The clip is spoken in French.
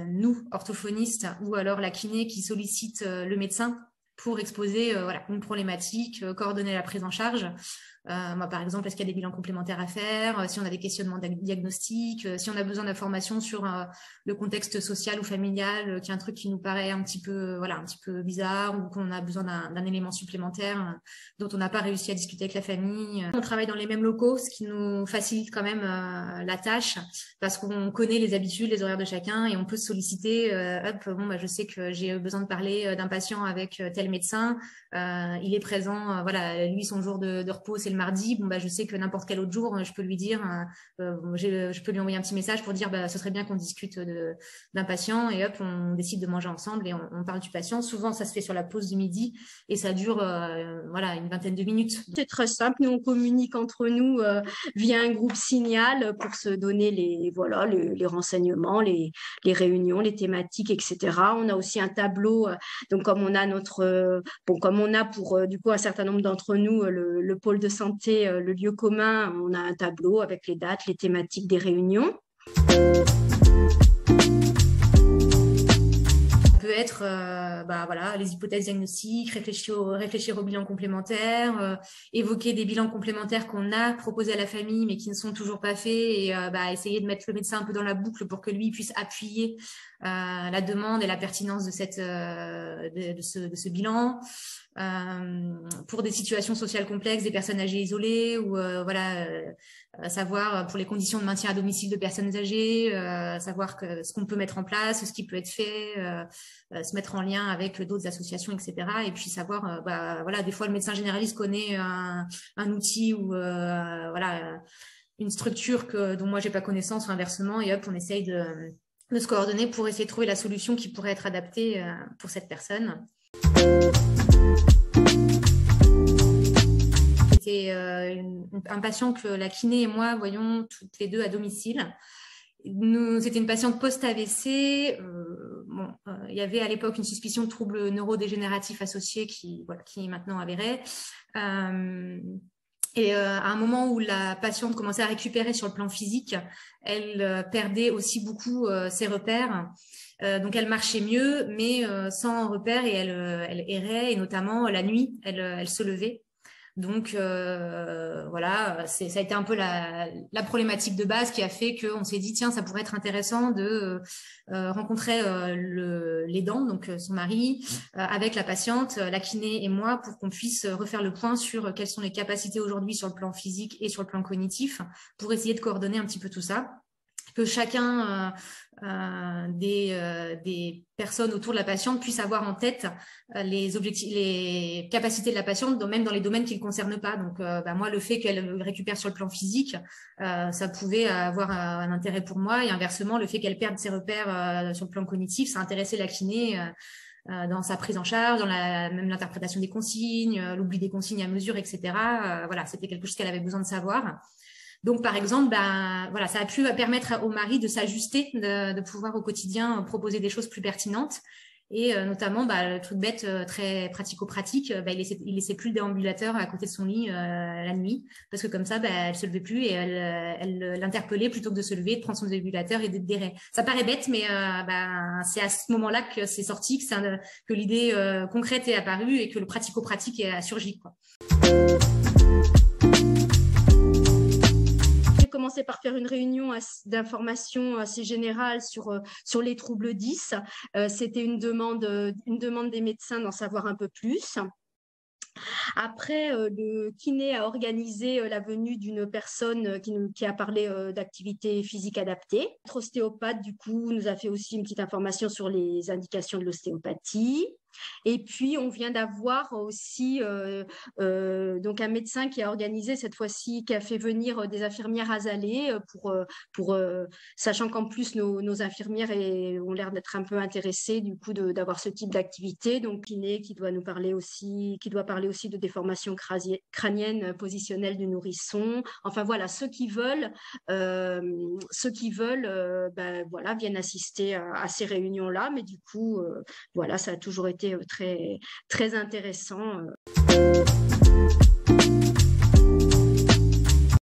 nous, orthophonistes, ou alors la kiné qui sollicite le médecin pour exposer voilà, une problématique, coordonner la prise en charge. Moi, par exemple, est-ce qu'il y a des bilans complémentaires à faire, si on a des questionnements diagnostiques, si on a besoin d'informations sur le contexte social ou familial, qui est un truc qui nous paraît un petit peu, voilà, un petit peu bizarre, ou qu'on a besoin d'un élément supplémentaire dont on n'a pas réussi à discuter avec la famille. On travaille dans les mêmes locaux, ce qui nous facilite quand même la tâche, parce qu'on connaît les habitudes, les horaires de chacun, et on peut se solliciter. Bon, bah, je sais que j'ai besoin de parler d'un patient avec tel médecin. Il est présent, voilà, lui son jour de repos c'est le mardi. Bon bah je sais que n'importe quel autre jour je peux lui dire, je peux lui envoyer un petit message pour dire bah ce serait bien qu'on discute d'un patient, et hop on décide de manger ensemble et on parle du patient. Souvent ça se fait sur la pause du midi et ça dure voilà une vingtaine de minutes. C'est très simple, nous on communique entre nous via un groupe Signal pour se donner les renseignements, les réunions, les thématiques, etc. On a aussi un tableau, donc comme on a comme on a pour du coup un certain nombre d'entre nous le pôle de santé, le lieu commun, on a un tableau avec les dates, les thématiques des réunions. Peut être bah, voilà, les hypothèses diagnostiques, réfléchir au bilan complémentaire, évoquer des bilans complémentaires qu'on a proposés à la famille mais qui ne sont toujours pas faits, et bah, essayer de mettre le médecin un peu dans la boucle pour que lui puisse appuyer la demande et la pertinence de ce bilan. Pour des situations sociales complexes, des personnes âgées isolées, ou voilà, savoir pour les conditions de maintien à domicile de personnes âgées, savoir ce qu'on peut mettre en place, ce qui peut être fait, se mettre en lien avec d'autres associations, etc. Et puis savoir, bah, voilà, des fois le médecin généraliste connaît un outil ou voilà, une structure dont moi j'ai pas connaissance, ou inversement, et hop, on essaye de se coordonner pour essayer de trouver la solution qui pourrait être adaptée pour cette personne. C'était un patient que la kiné et moi voyons toutes les deux à domicile. C'était une patiente post-AVC. Il y avait à l'époque une suspicion de troubles neurodégénératifs associés qui est maintenant avérée. Et à un moment où la patiente commençait à récupérer sur le plan physique, elle perdait aussi beaucoup ses repères. Donc elle marchait mieux, mais sans repères, et elle errait, et notamment la nuit, elle se levait. Donc voilà, ça a été un peu la problématique de base qui a fait qu'on s'est dit tiens, ça pourrait être intéressant de rencontrer l'aidant, donc son mari, avec la patiente, la kiné et moi, pour qu'on puisse refaire le point sur quelles sont les capacités aujourd'hui sur le plan physique et sur le plan cognitif, pour essayer de coordonner un petit peu tout ça. Que chacun des personnes autour de la patiente puisse avoir en tête les capacités de la patiente, même dans les domaines qui ne le concernent pas. Donc, bah, moi, le fait qu'elle récupère sur le plan physique, ça pouvait avoir un intérêt pour moi, et inversement, le fait qu'elle perde ses repères sur le plan cognitif, ça intéressait la kiné dans sa prise en charge, dans même l'interprétation des consignes, l'oubli des consignes à mesure, etc. Voilà, c'était quelque chose qu'elle avait besoin de savoir. Donc, par exemple, ben, voilà, ça a pu permettre au mari de s'ajuster, de pouvoir au quotidien proposer des choses plus pertinentes. Et notamment, bah, le truc bête, très pratico-pratique, bah, il laissait plus le déambulateur à côté de son lit la nuit, parce que comme ça, bah, elle se levait plus, et elle l'interpellait plutôt que de se lever, de prendre son déambulateur et d'errer. Ça paraît bête, mais bah, c'est à ce moment-là que c'est sorti, que l'idée concrète est apparue et que le pratico-pratique a surgi, quoi. Commencé par faire une réunion d'information assez générale sur les troubles 10. C'était une demande des médecins d'en savoir un peu plus. Après, le kiné a organisé la venue d'une personne qui a parlé d'activité physique adaptée. Notre ostéopathe, du coup, nous a fait aussi une petite information sur les indications de l'ostéopathie. Et puis, on vient d'avoir aussi donc un médecin qui a organisé cette fois-ci, qui a fait venir des infirmières azalées sachant qu'en plus nos infirmières ont l'air d'être un peu intéressées du coup d'avoir ce type d'activité. Donc, kiné qui doit parler aussi de déformation crânienne positionnelle du nourrisson. Enfin voilà, ceux qui veulent ben, voilà, viennent assister à ces réunions-là. Mais du coup, voilà, ça a toujours été très, très intéressant.